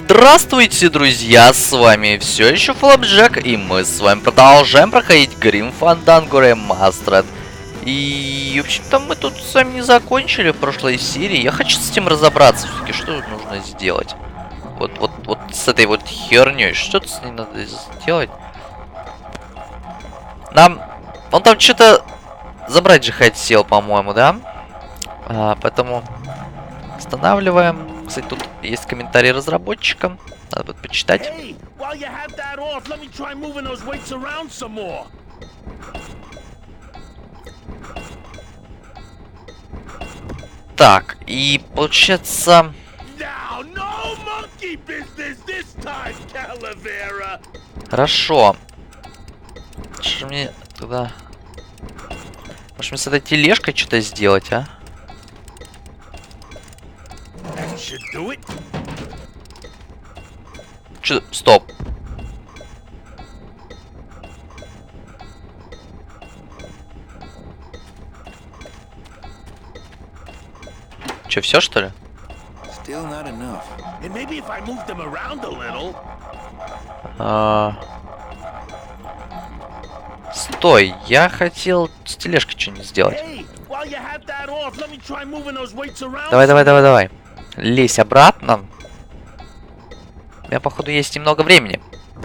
Здравствуйте, друзья! С вами все еще Flapjack'a, и мы с вами продолжаем проходить Fandango Remastered. И, в общем-то, мы тут с вами не закончили в прошлой серии. Я хочу с этим разобраться, все-таки, что тут нужно сделать. Вот с этой вот херней. Что-то с ней надо сделать. Он там что-то забрать же хотел, по-моему, да? Поэтому останавливаем. Кстати, тут есть комментарий разработчика. Надо будет почитать. Так, и получается... Хорошо. Что же мне тогда... Может, мне с этой тележкой что-то сделать, а? Чё? Стоп. Чё, все что ли? Стой, я хотел с тележкой что-нибудь сделать. Давай. Лезь обратно. У меня, походу, есть немного времени,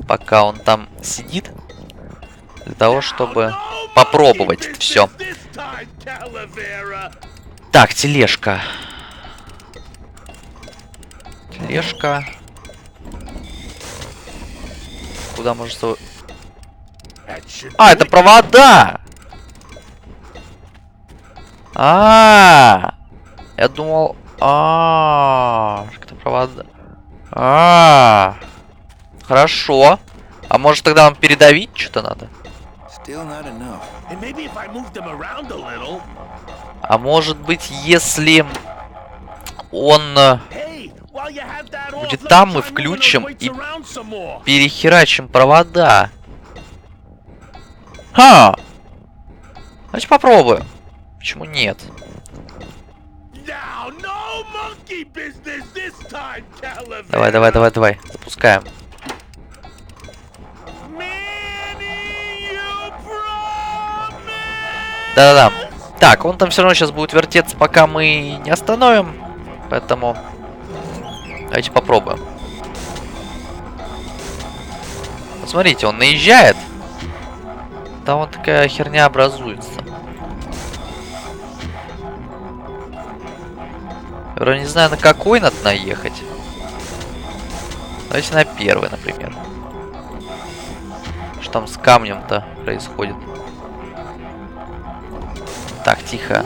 пока он там сидит, для того, чтобы попробовать это все. Так, тележка. Тележка. Куда можно... А, это провода! Я думал... это провода. Хорошо. А может тогда нам передавить что-то надо? А может быть, если он будет там, мы включим и перехерачим провода. Давайте попробуем. Почему нет? Давай. Запускаем. Да. Так, он там все равно сейчас будет вертеться, пока мы не остановим. Поэтому давайте попробуем. Посмотрите, он наезжает. Там вот такая херня образуется. Я не знаю, на какой надо наехать. Давайте на первый, например. Что там с камнем-то происходит? Так, тихо.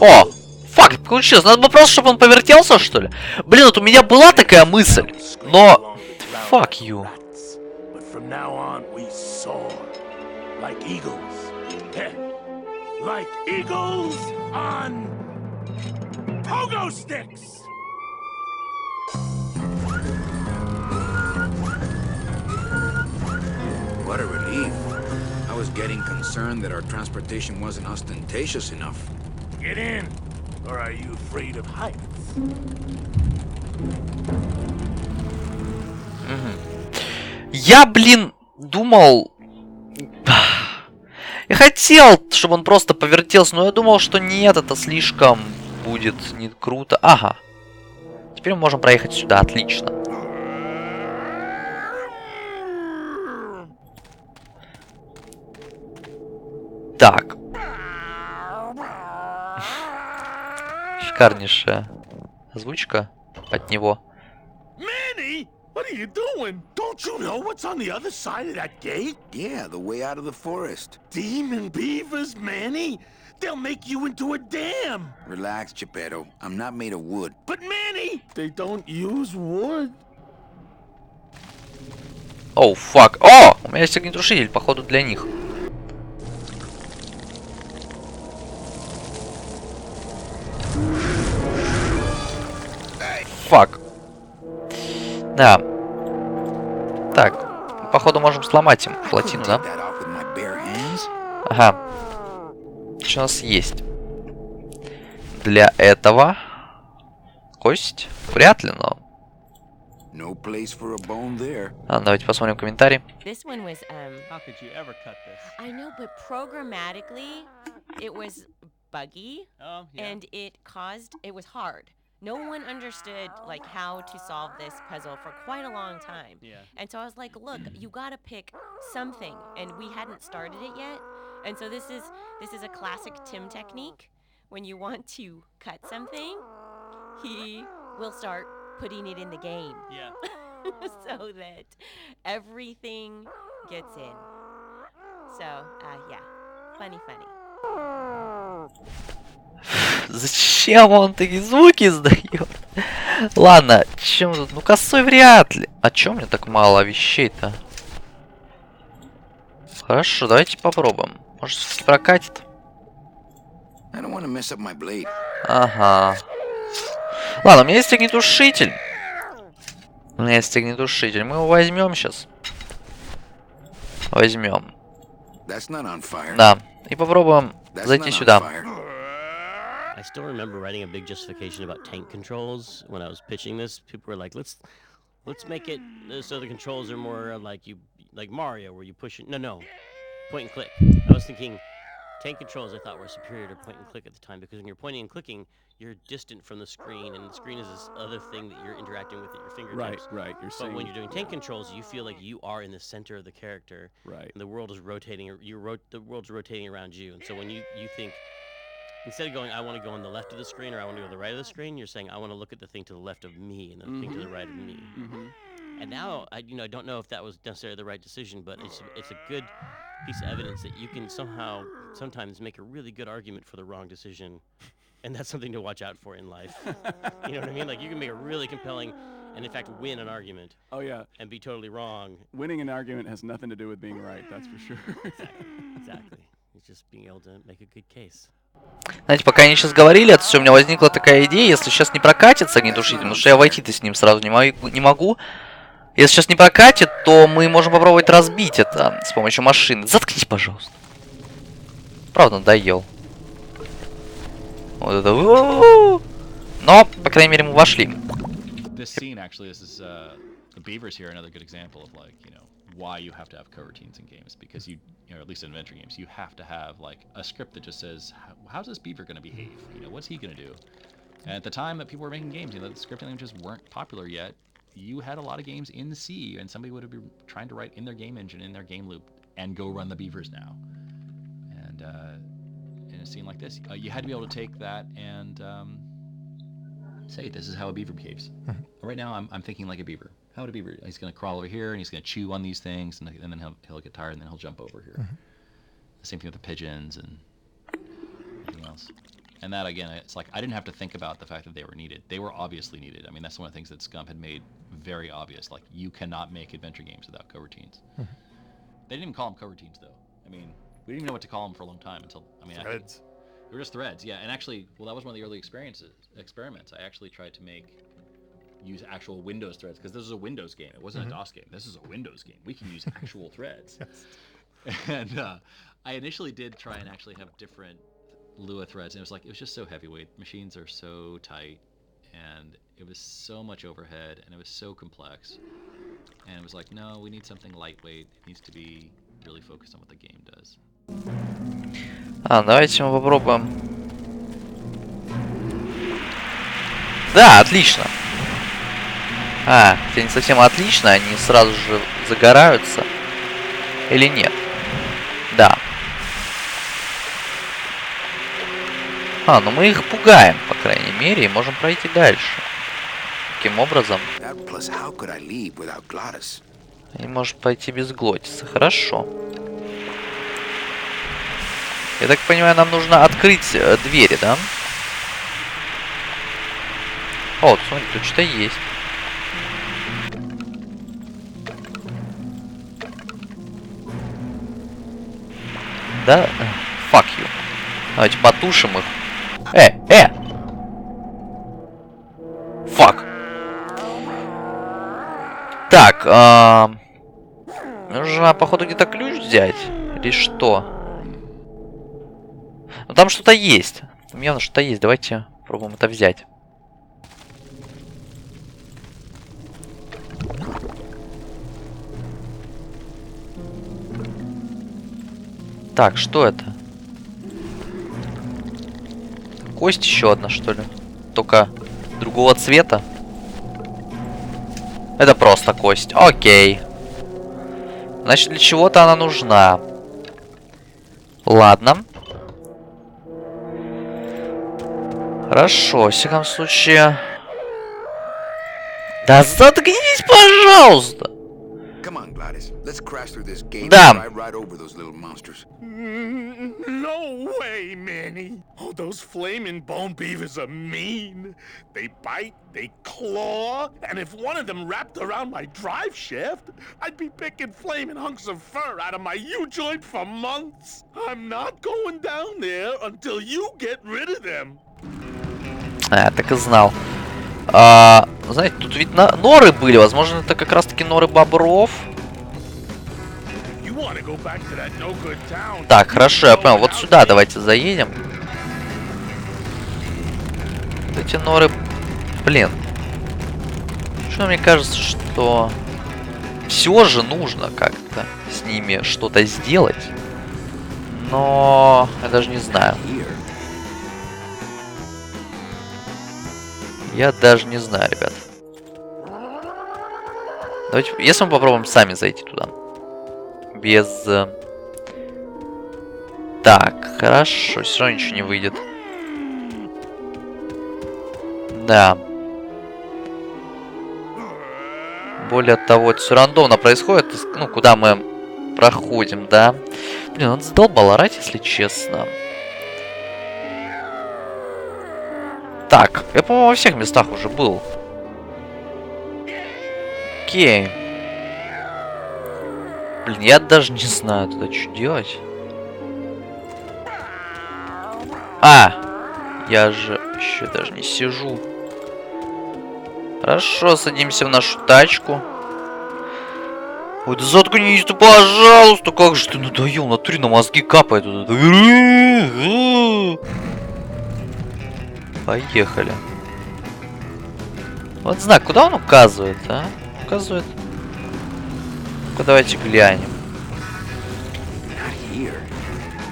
О! Фак, получилось. Надо было просто, чтобы он повертелся, что ли? Блин, вот у меня была такая мысль, но... Fuck you. What a relief. I was getting concerned that our transportation wasn't ostentatious enough. Get in, or are you afraid of heights? Я, блин, думал... Я хотел, чтобы он просто повертелся, но я думал, что нет, это слишком будет не круто. Ага. Теперь мы можем проехать сюда, отлично. Так. Шикарнейшая озвучка от него. What are you doing? Don't you know what's on the other side of that gate? Yeah, the way out of the forest. Demon beavers, Manny. They'll make you into a dam. Relax, Geppetto. I'm not made of wood. But Manny, they don't use wood. Оу, фак. О! У меня есть огнетушитель, походу, для них. Фак. Да. Так. Походу можем сломать им плотину, да? Ага. Что у нас есть? Для этого кость? Вряд ли, но... Давайте посмотрим комментарии. This one was how could you ever cut this? I know, but programmatically it was buggy. Oh, yeah. And it was hard. No one understood like how to solve this puzzle for quite a long time. Yeah. And so I was like, look, you got to pick something, and we hadn't started it yet. And so this is a classic Tim technique. When you want to cut something, he will start putting it in the game. Yeah. So that everything gets in. So, yeah. Funny. Зачем он такие звуки издает? Ладно, чем тут? Ну, косой вряд ли. А чё мне так мало вещей-то? Хорошо, давайте попробуем. Может, все-таки прокатит? Ага. Ладно, у меня есть огнетушитель. Мы его возьмем сейчас. Возьмем. Да. И попробуем зайти сюда. I still remember writing a big justification about tank controls when I was pitching this. People were like, "Let's make it so the controls are more like Mario, where you push it." No, point and click. I was thinking tank controls I thought were superior to point and click at the time because when you're pointing and clicking, you're distant from the screen, and the screen is this other thing that you're interacting with at your fingertips. Right. But when you're doing tank controls, you feel like you are in the center of the character. Right. And the world is rotating. The world's rotating around you, and so when you think. Instead of going, I want to go on the left of the screen or I want to go to the right of the screen, you're saying, I want to look at the thing to the left of me and the thing to the right of me. And now, I don't know if that was necessarily the right decision, but it's a good piece of evidence that you can sometimes make a really good argument for the wrong decision. And that's something to watch out for in life. You know what I mean? Like, you can make a really compelling and, in fact, win an argument. Oh, yeah. And be totally wrong. Winning an argument has nothing to do with being right, that's for sure. Exactly. It's just being able to make a good case. Знаете, пока они сейчас говорили это все, у меня возникла такая идея, если сейчас не прокатится огнетушитель, потому что я войти-то с ним сразу не могу. Если сейчас не прокатит, то мы можем попробовать разбить это с помощью машины. Заткнись, пожалуйста. Правда, надоел. Вот это... Но, по крайней мере, мы вошли. Why you have to have coroutines in games, because you know, at least in adventure games, you have to have like a script that just says, how's this beaver going to behave? You know, what's he going to do? And at the time that people were making games, you know, the scripting languages weren't popular yet. You had a lot of games in C, and somebody would have been trying to write in their game engine, in their game loop, and go run the beavers now. And in a scene like this, you had to be able to take that and say, this is how a beaver behaves. Right now, I'm thinking like a beaver. How would a beaver? He's going to crawl over here, and he's going to chew on these things, and then he'll get tired, and then he'll jump over here. The same thing with the pigeons and everything else. And that, again, it's like I didn't have to think about the fact that they were needed. They were obviously needed. I mean, that's one of the things that Scum had made very obvious. Like, you cannot make adventure games without coroutines. They didn't even call them coroutines, though. I mean, we didn't even know what to call them for a long time until, I mean... Threads. They were just threads, yeah. And actually, well, that was one of the early experiments. I actually tried to use actual Windows threads, because this is a Windows game. It wasn't a DOS game. This is a Windows game. We can use actual threads. And I initially did try and actually have different Lua threads, and it was just so heavyweight. Machines are so tight, and it was so much overhead, and it was so complex. And it was like, no, we need something lightweight. It needs to be really focused on what the game does. Давайте мы попробуем. Да, отлично. Хотя не совсем отлично, они сразу же загораются. Или нет? Да. Но мы их пугаем, по крайней мере, и можем пройти дальше. Таким образом. И может пойти без Глотиса. Хорошо. Я так понимаю, нам нужно открыть двери, да? О, смотри, тут что-то есть. Да? Fuck you. Давайте потушим их. Fuck. Так, Нужно, походу, где-то ключ взять. Или что? Ну, там что-то есть. Там явно что-то есть. Давайте попробуем это взять. Так, что это? Кость еще одна, что ли? Только другого цвета. Это просто кость. Окей. Значит, для чего-то она нужна. Ладно. Хорошо, во всяком случае. Да заткнись, пожалуйста! Да. No way, Manny. Oh, those flaming bone beavers are mean. They bite, they claw, and if one of them wrapped around my drive shaft, I'd be picking flaming hunks of fur out of my U-joint for months. I'm not going down there until you get rid of them. Так и знал. Знаете, тут ведь норы были. Возможно, это как раз-таки норы бобров. Так, хорошо, я понял. Вот сюда давайте заедем. Вот эти норы... Блин. Что мне кажется, что... Все же нужно как-то с ними что-то сделать. Но... Я даже не знаю. Я даже не знаю, ребят. Давайте... Если мы попробуем сами зайти туда. Без... Так, хорошо, все равно ничего не выйдет. Да. Более того, это все рандомно происходит. Ну, куда мы проходим, да. Блин, он задолбал орать, если честно. Так, я, по-моему, во всех местах уже был. Окей. Блин, я даже не знаю туда что делать. Я же еще даже не сижу. Хорошо, садимся в нашу тачку. Ой, да заткнись ты, пожалуйста. Как же ты надоел, на натуре на мозги капает. Поехали. Вот знак, куда он указывает, а? Указывает. Ну-ка, давайте глянем.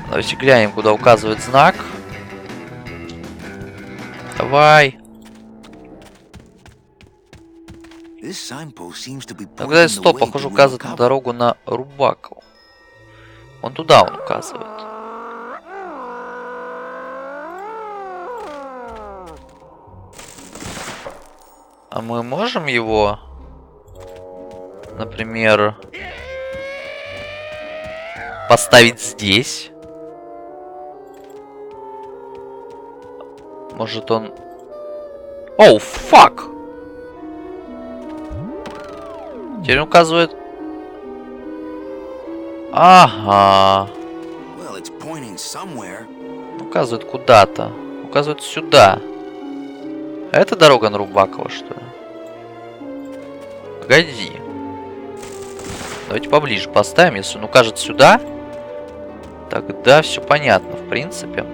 Давайте глянем, куда указывает знак. Давай. Тогда стоп, похоже, указывает на дорогу на РУБАКАВу. Он туда он указывает. А мы можем его, например, поставить здесь? Может он... Оу, фак! Теперь он указывает... Ага. Указывает куда-то. Указывает сюда. А это дорога на РУБАКАВА, что ли? Погоди. Давайте поближе поставим. Если он укажет сюда, тогда все понятно, в принципе.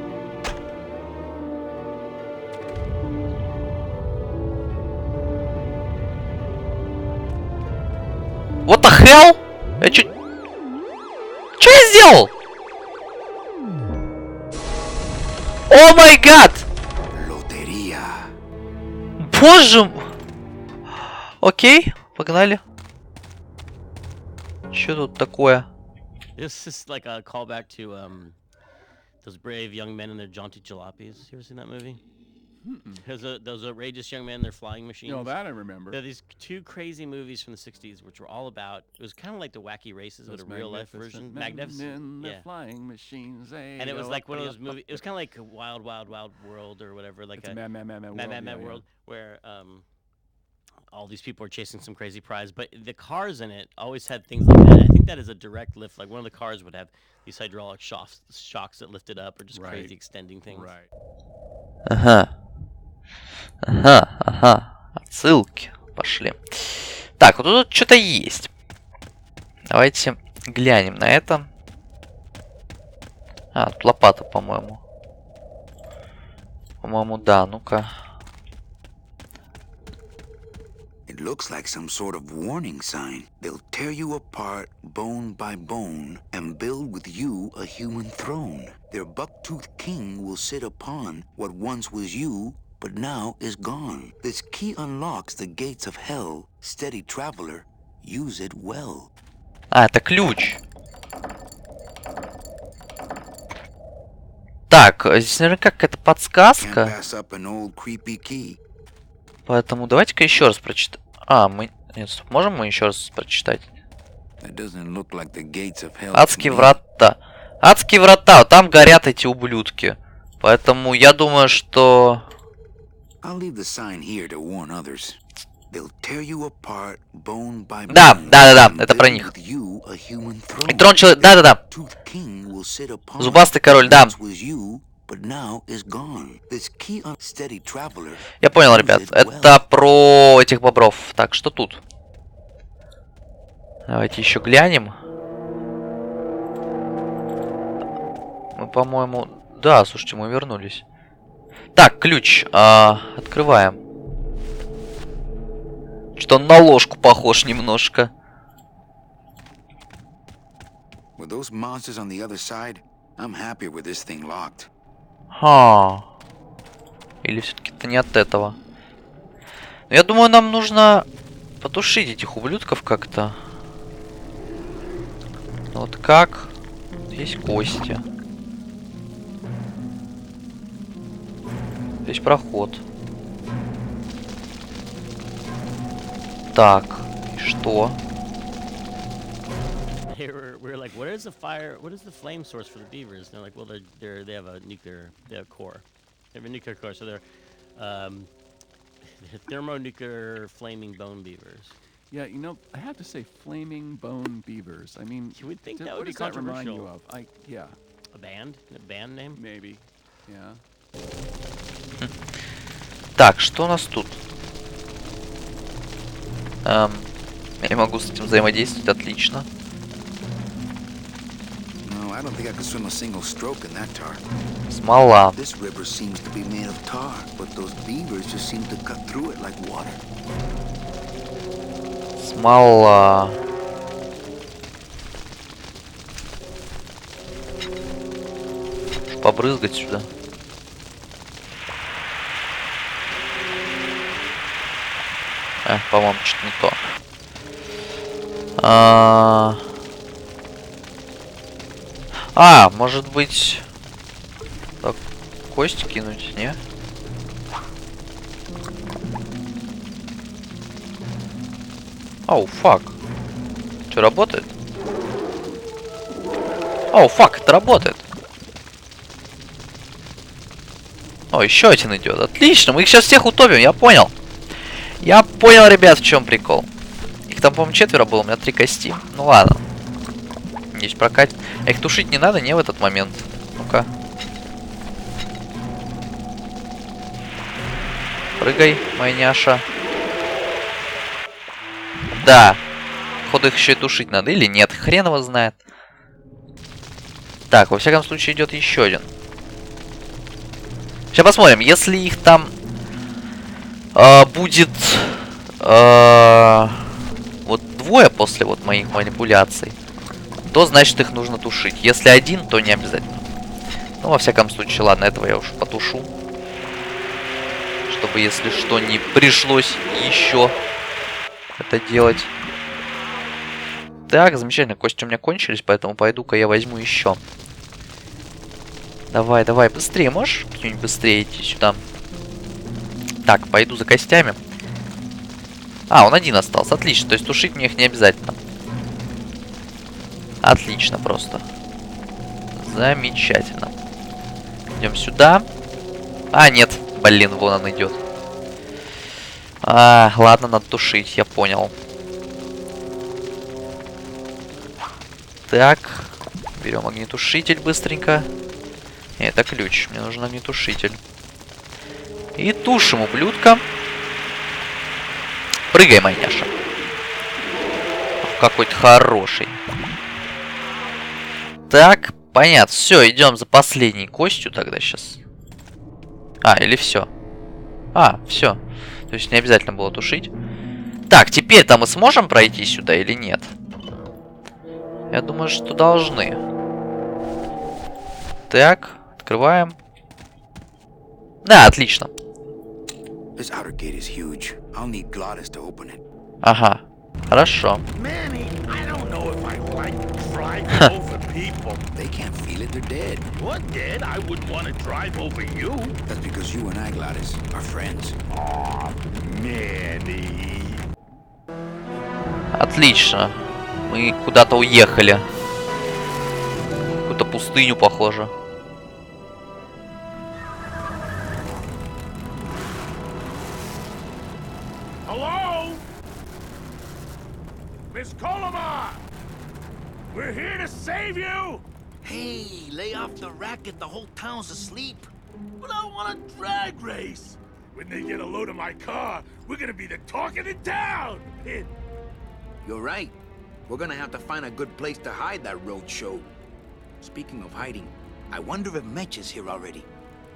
What the hell? Я чё я сделал? О май гад! Боже! Окей, погнали. Что тут такое? This is like a callback to those brave young men and their jaunty jalopies. You ever seen that movie? Those outrageous young men, their flying machines. No, that I remember. There are these two crazy movies from the '60s, which were all about. It was kind of like the Wacky Races, but a real life version. Magnificent, yeah. Flying machines. And it was like one of those movies. It was kind of like Wild Wild Wild World or whatever, like a Mad World, where all these people are chasing some crazy prize. But the cars in it always had things like that. I think that is a direct lift. Like one of the cars would have these hydraulic shocks that lifted up, or just crazy extending things. Right. Ага. Отсылки пошли. Так, вот тут что-то есть. Давайте глянем на это. А, тут лопата, по-моему. По-моему, да. Ну-ка. It looks like some sort of warning sign. They'll tear you apart bone by bone and build with you a human throne. Their buck-toothed king will sit upon what once was you, but now is gone. This key unlocks the gates of hell. Steady traveler, use it well. А, это ключ. Так, здесь наверняка какая-то Can't подсказка. pass up an old creepy key. Поэтому давайте-ка еще раз прочитаем. А, мы... Нет, стоп, можем мы еще раз прочитать? That doesn't look like the gates of hell. Адские врата. Адские врата. Там горят эти ублюдки. Поэтому я думаю, что... I'll leave the sign here to warn others. They'll tear you apart bone by bone. Да, это про них. И трон человек... Да. Зубастый король, да. Я понял, ребят. Это про этих бобров. Так, что тут? Давайте еще глянем. Мы, по-моему... Да, слушайте, мы вернулись. Так, ключ. Открываем. Что он на ложку похож немножко. Или все-таки это не от этого? Но я думаю, нам нужно потушить этих ублюдков как-то. Вот как? Здесь кости. Здесь проход. Так, и что? We're like, what is the fire? What is the flame source for the beavers? And they're like, well, they have a nuclear, they have a core. They have a nuclear core, so they're thermonuclear flaming bone beavers. Yeah, you know, I have to say, flaming bone beavers. I mean, you would think that what would be does that remind you controversial. of? Yeah. A band name? Maybe. Yeah. Так, что у нас тут? Я не могу с этим взаимодействовать, отлично. Смола. Смола. Побрызгать сюда. По-моему, что-то не то. Может быть... Так, кость кинуть, не? Оу, фак. Что, работает? Оу, фак, это работает. О, еще один идет. Отлично, мы их сейчас всех утопим, я понял. Я понял, ребят, в чем прикол. Их там, по-моему, 4 было, у меня 3 кости. Ну ладно. Здесь прокатит. А их тушить не надо, не в этот момент. Ну-ка. Прыгай, моя няша. Да. Походу их еще и тушить надо. Или нет, хрен его знает. Так, во всяком случае идет еще один. Сейчас посмотрим, если их там будет вот двое после вот моих манипуляций, то значит их нужно тушить. Если один, то не обязательно. Ну, во всяком случае, ладно, этого я уж потушу. Чтобы, если что, не пришлось еще это делать. Так, замечательно, кости у меня кончились, поэтому пойду-ка я возьму еще. Давай, давай, быстрее, можешь что-нибудь быстрее идти сюда? Так, пойду за костями. Он один остался, отлично, то есть тушить мне их не обязательно. Отлично просто. Замечательно. Идем сюда. Нет, блин, вон он идет. Ладно, надо тушить, я понял. Так, берем огнетушитель быстренько. Это ключ, мне нужен огнетушитель. И тушим ублюдка. Прыгай, майняша. какой-то хороший. Так, понятно. Все, идем за последней костью тогда сейчас. А, или все. А, все. То есть не обязательно было тушить. Так, теперь-то мы сможем пройти сюда или нет? Я думаю, что должны. Так, открываем. Да, отлично. This outer gate is huge. I'll need Glottis to open it. Ага, хорошо. Manny, I don't know if I like driving over people. They can't feel it, they're dead. What dead? I wouldn't want to drive over you. That's because you and I, Glottis, are friends. Aw, Manny. Отлично. Мы куда-то уехали. В какую-то пустыню, похоже. Hello? Miss Colomar! We're here to save you! Hey, lay off the racket, the whole town's asleep. But I want a drag race. When they get a load of my car, we're gonna be the talk of the town! You're right. We're gonna have to find a good place to hide that road show. Speaking of hiding, I wonder if Mitch is here already.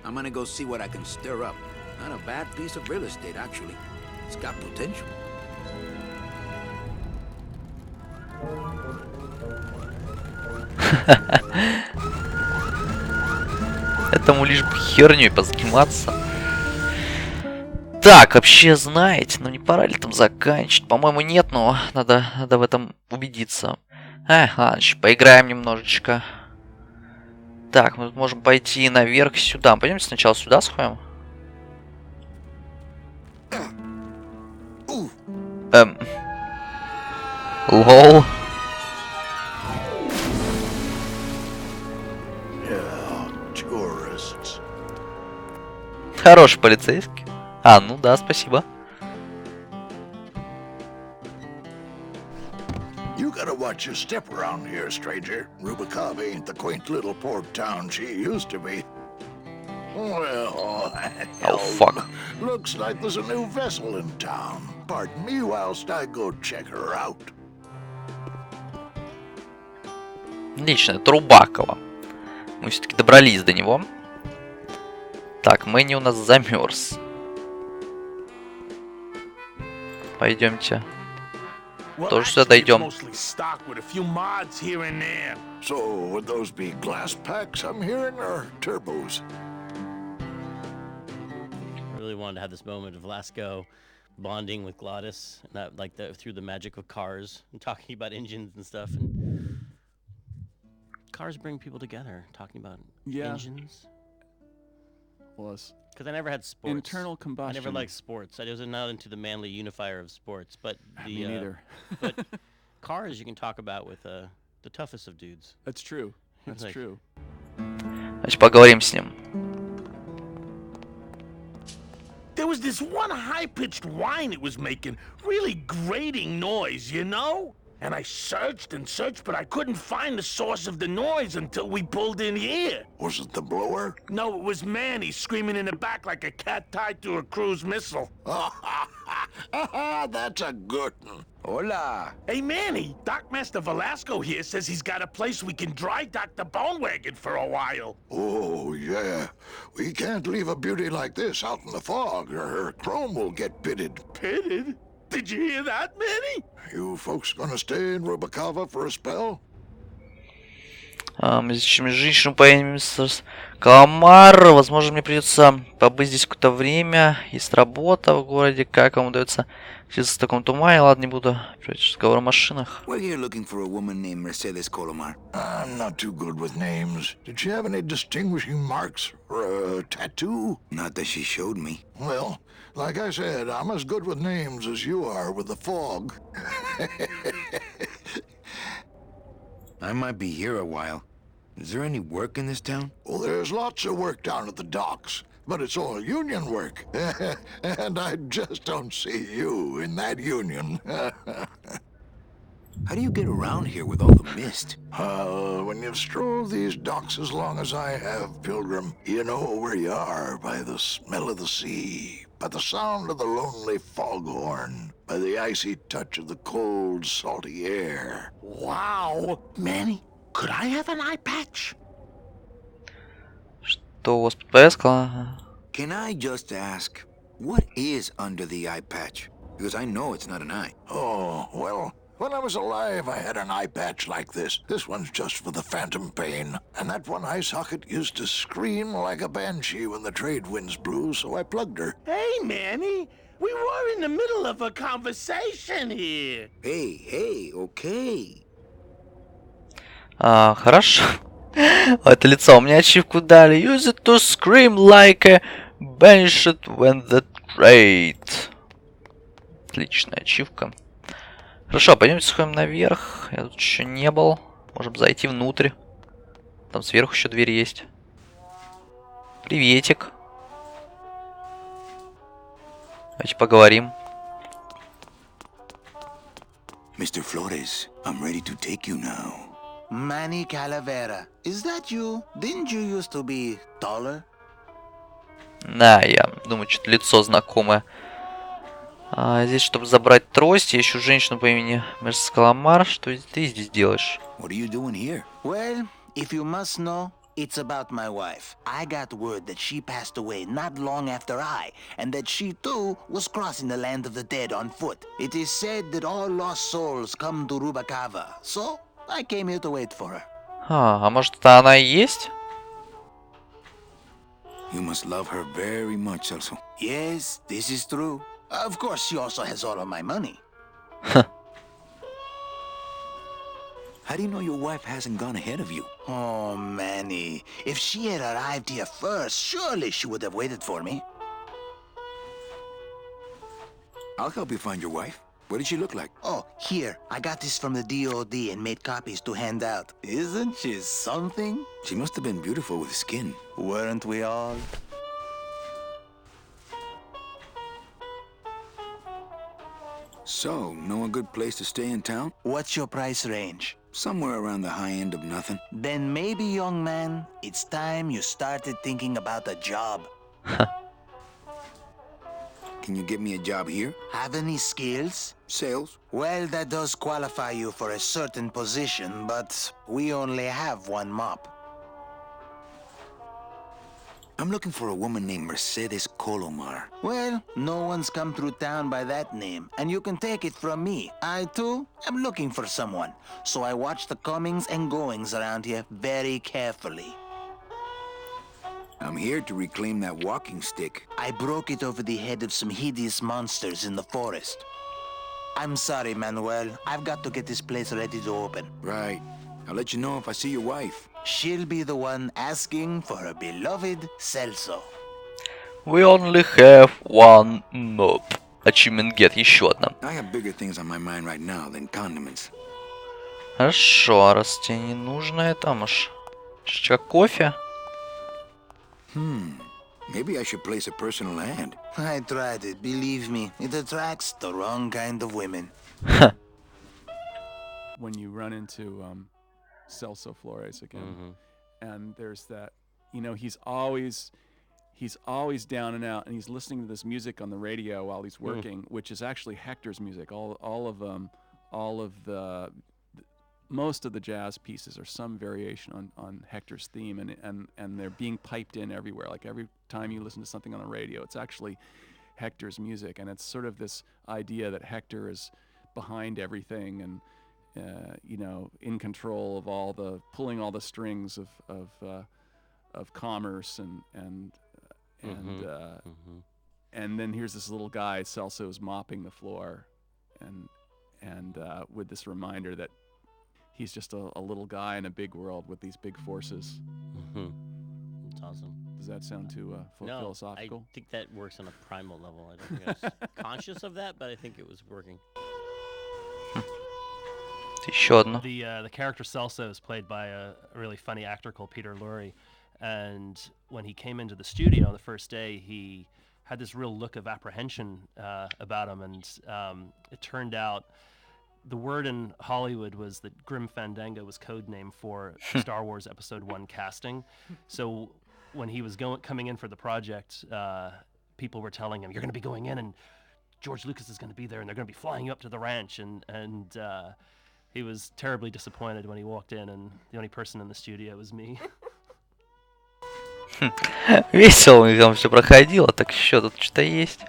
I'm gonna go see what I can stir up. Not a bad piece of real estate, actually. It's got potential. Этому лишь бы херней позаниматься. Так, вообще, знаете, ну не пора ли там заканчивать? По-моему, нет, но надо в этом убедиться. Ладно, еще поиграем немножечко. Так, мы можем пойти наверх сюда. Пойдемте сначала сюда сходим. Лол. Хороший полицейский. А, ну да, спасибо. You gotta watch your step around here, stranger. РУБАКАВА ain't the quaint little port town she used to be. Well, Oh, fuck. Looks like there's a new vessel in town. Pardon me whilst I go check her out. Отлично, это РУБАКАВА. Мы все-таки добрались до него. Так, Мэнни у нас замерз. Пойдемте. Тоже сюда дойдем. So, would those be glass packs I'm hearing, or turbos? I really wanted to have this moment of Lasco bonding with Glottis, and that like through the magic of cars and talking about engines and stuff. And cars bring people together, talking about engines. Was because I never had sports. Internal combustion. I never liked sports. I was not into the manly unifier of sports, but the me neither. But cars you can talk about with the toughest of dudes. That's true. That's like, true. Значит, поговорим с ним. There was this one high-pitched whine it was making, really grating noise, you know? And I searched and searched, but I couldn't find the source of the noise until we pulled in here. Was it the blower? No, it was Manny screaming in the back like a cat tied to a cruise missile. That's a good one. Hola. Hey, Manny, Dockmaster Velasco here says he's got a place we can dry dock the bone wagon for a while. Oh, yeah. We can't leave a beauty like this out in the fog, or her chrome will get pitted. Pitted? Did you hear that, Manny? You folks gonna stay in РУБАКАВА for a spell? Зачем женщину по имени Каламар? Возможно, мне придется побыть здесь какое-то время. Есть работа в городе. Как вам удается в таком тумане? Ладно, не буду разговор о машинах. We're here looking for a woman named Mercedes Colomar. I'm not too good with names. Did she have any distinguishing marks or a tattoo? Not that she showed me. Well, like I said, I'm as good with names as you are with the fog. I might be here a while. Is there any work in this town? Well, there's lots of work down at the docks, but it's all union work. And I just don't see you in that union. How do you get around here with all the mist? When you've strolled these docks as long as I have, Pilgrim, you know where you are by the smell of the sea, by the sound of the lonely foghorn. by the icy touch of the cold, salty air. Wow! Manny, could I have an eye patch? Что у вас под повязка? Can I just ask, what is under the eye patch? Because I know it's not an eye. Oh, well, when I was alive, I had an eye patch like this. This one's just for the phantom pain. And that one eye socket used to scream like a banshee when the trade winds blew, so I plugged her. Hey, Manny, we were in the middle of a conversation here. Hey, okay. Хорошо. Это лицо. У меня ачивку дали. Use it to scream like a banshee when the trade. Отличная ачивка. Хорошо, пойдемте сходим наверх. Я тут еще не был. Можем зайти внутрь. Там сверху еще дверь есть. Приветик. Давайте поговорим. Mr. Flores, I'm ready to take you now. Manny Calavera, is that you? Didn't you used to be taller? Да, я думаю, что-то лицо знакомое. Здесь, чтобы забрать трость, я ищу женщину по имени Мерс Каламар. Что ты здесь делаешь? What are you doing here? Well, if you must know, it's about my wife. I got word that she passed away not long after I, and that she too was crossing the land of the dead on foot. It is said that all lost souls come to РУБАКАВА, so I came here to wait for her. А может, это она и есть? You must love her very much, Celso. Yes, this is true. Of course, she also has all of my money. How do you know your wife hasn't gone ahead of you? Oh, Manny. If she had arrived here first, surely she would have waited for me. I'll help you find your wife. What did she look like? Oh, here. I got this from the DOD and made copies to hand out. Isn't she something? She must have been beautiful with skin. Weren't we all? So, know a good place to stay in town? What's your price range? Somewhere around the high end of nothing. Then maybe, young man, it's time you started thinking about a job. Can you get me a job here? Have any skills? Sales? Well, that does qualify you for a certain position, but we only have one mop. I'm looking for a woman named Mercedes Colomar. Well, no one's come through town by that name, and you can take it from me. I, too, am looking for someone, so I watch the comings and goings around here very carefully. I'm here to reclaim that walking stick. I broke it over the head of some hideous monsters in the forest. I'm sorry, Manuel. I've got to get this place ready to open. Right. I'll let you know if I see your wife. She'll be the one asking for her beloved Celso. We only have one mob. Achievement get, еще одна. I have bigger things on my mind right now than condiments. Хорошо, раз тебе не нужно это, может, чашечка кофе? Maybe I should place a personal ad. I tried it, believe me. It attracts the wrong kind of women. When you run into Celso Flores again, and there's that, you know, he's always down and out, and he's listening to this music on the radio while he's working, which is actually Hector's music. Most of the jazz pieces are some variation on Hector's theme, and they're being piped in everywhere. Like every time you listen to something on the radio, it's actually Hector's music, and it's sort of this idea that Hector is behind everything and you know, in control of pulling all the strings of commerce and then here's this little guy, Celso's mopping the floor, and with this reminder that he's just a little guy in a big world with these big forces. That's awesome. Does that sound too philosophical? I think that works on a primal level. I don't think I was conscious of that, but I think it was working. Еще одно. The character Celso is played by a really funny actor called Peter Lorre, and when he came into the studio on the first day, he had this real look of apprehension about him, and it turned out the word in Hollywood was that Grim Fandango was code name for Star Wars Episode 1 casting. So when he was coming in for the project, people were telling him, "You're going to be going in and George Lucas is going to be there, and they're going to be flying you up to the ranch, and he was terribly disappointed when he walked in, and the only person in the studio was me. Весело у них там все проходило, так еще тут что-то есть.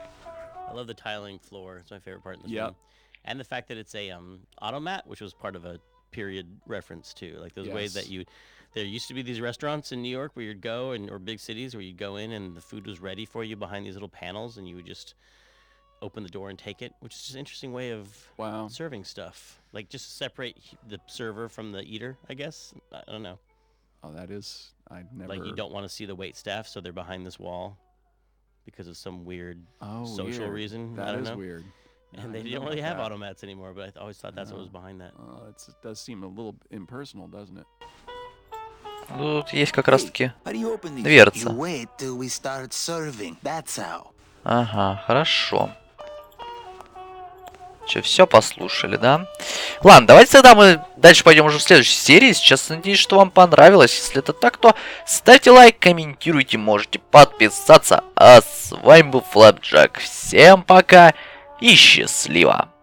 I love the tiling floor. It's my favorite part in this game. And the fact that it's a automat, which was part of a period reference too. Like those ways that there used to be these restaurants in New York where you'd go, or big cities where you'd go in and the food was ready for you behind these little panels, and you would just open the door and take it, which is just an interesting way of serving stuff. Like just separate the server from the eater, I guess. I don't know. Oh, that is, I never. Like you don't want to see the wait staff, so they're behind this wall because of some weird social reason. That I don't is know. Weird. And they don't really have automats anymore, but I always thought that's what was behind that. It does seem a little impersonal, doesn't it? Тут есть как раз таки How do you open these? дверца. You wait till we start serving. That's how. Ага, хорошо. Че, все послушали, да? Ладно, давайте тогда мы дальше пойдем уже в следующей серии. Сейчас надеюсь, что вам понравилось. Если это так, то ставьте лайк, комментируйте, можете подписаться. А с вами был Flapjack. Всем пока и счастливо!